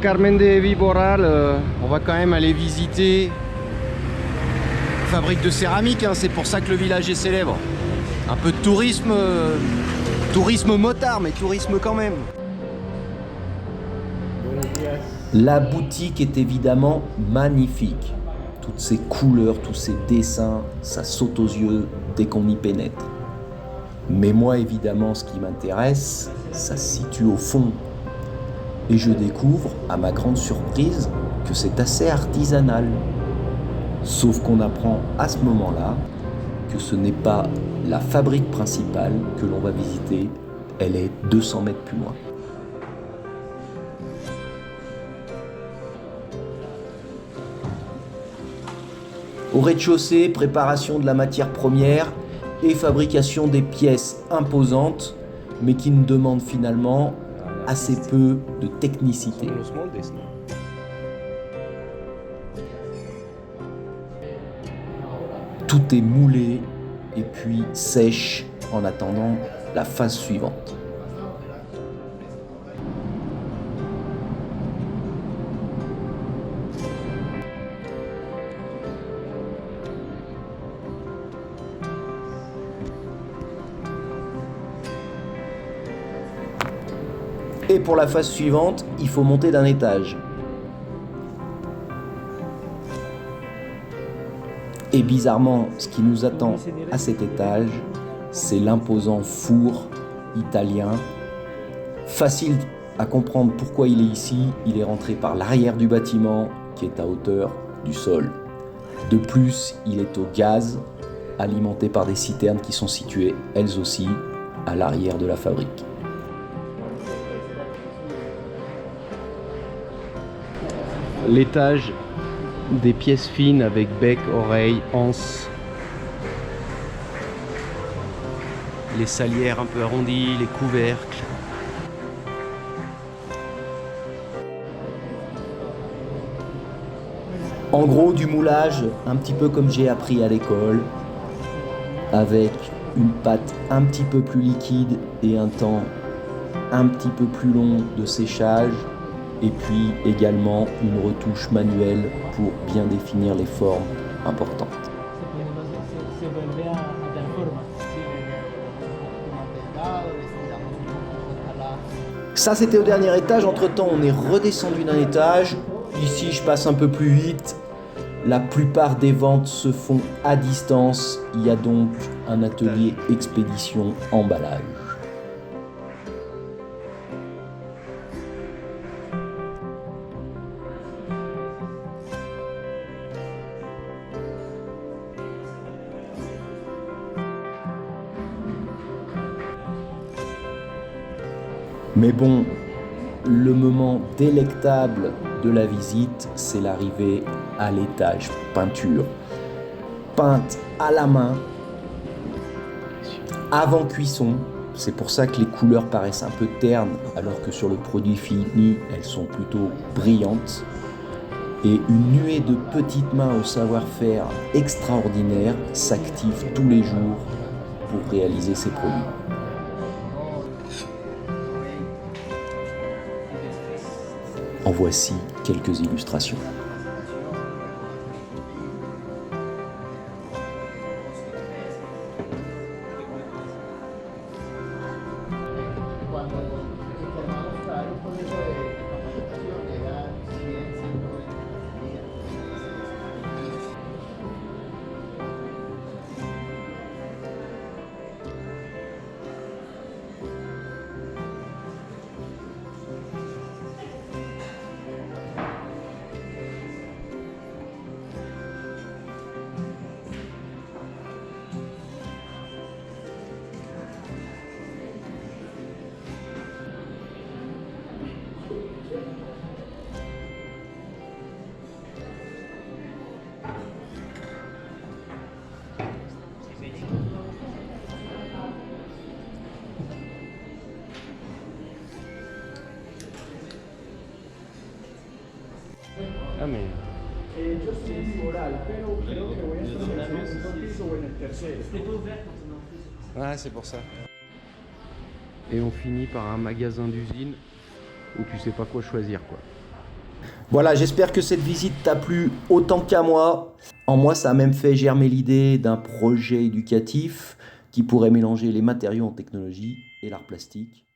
Carmen de Viboral, on va quand même aller visiter la fabrique de céramique, hein. C'est pour ça que le village est célèbre. Un peu de tourisme, tourisme motard, mais tourisme quand même. La boutique est évidemment magnifique. Toutes ces couleurs, tous ces dessins, ça saute aux yeux dès qu'on y pénètre. Mais moi, évidemment, ce qui m'intéresse, ça se situe au fond. Et je découvre, à ma grande surprise, que c'est assez artisanal. Sauf qu'on apprend à ce moment-là que ce n'est pas la fabrique principale que l'on va visiter, elle est 200 mètres plus loin. Au rez-de-chaussée, préparation de la matière première et fabrication des pièces imposantes, mais qui ne demandent finalement assez peu de technicité. Tout est moulé et puis sèche en attendant la phase suivante. Et pour la phase suivante, il faut monter d'un étage. Et bizarrement, ce qui nous attend à cet étage, c'est l'imposant four italien. Facile à comprendre pourquoi il est ici, il est rentré par l'arrière du bâtiment qui est à hauteur du sol. De plus, il est au gaz, alimenté par des citernes qui sont situées, elles aussi, à l'arrière de la fabrique. L'étage des pièces fines avec bec, oreille, anse. Les salières un peu arrondies, les couvercles. En gros, du moulage, un petit peu comme j'ai appris à l'école, avec une pâte un petit peu plus liquide et un temps un petit peu plus long de séchage, et puis également une retouche manuelle pour bien définir les formes importantes. Ça, c'était au dernier étage. Entre-temps, on est redescendu d'un étage. Ici, je passe un peu plus vite. La plupart des ventes se font à distance. Il y a donc un atelier expédition emballage. Mais bon, le moment délectable de la visite, c'est l'arrivée à l'étage peinture. Peinte à la main, avant cuisson. C'est pour ça que les couleurs paraissent un peu ternes, alors que sur le produit fini, elles sont plutôt brillantes. Et une nuée de petites mains au savoir-faire extraordinaire s'active tous les jours pour réaliser ces produits. En voici quelques illustrations. Ah mais... Yo soy oral, pero creo que voy a estar en el segundo o en el tercero. Ouais, c'est pour ça. Et on finit par un magasin d'usine où tu sais pas quoi choisir, quoi. Voilà, j'espère que cette visite t'a plu autant qu'à moi. En moi, ça a même fait germer l'idée d'un projet éducatif qui pourrait mélanger les matériaux en technologie et l'art plastique.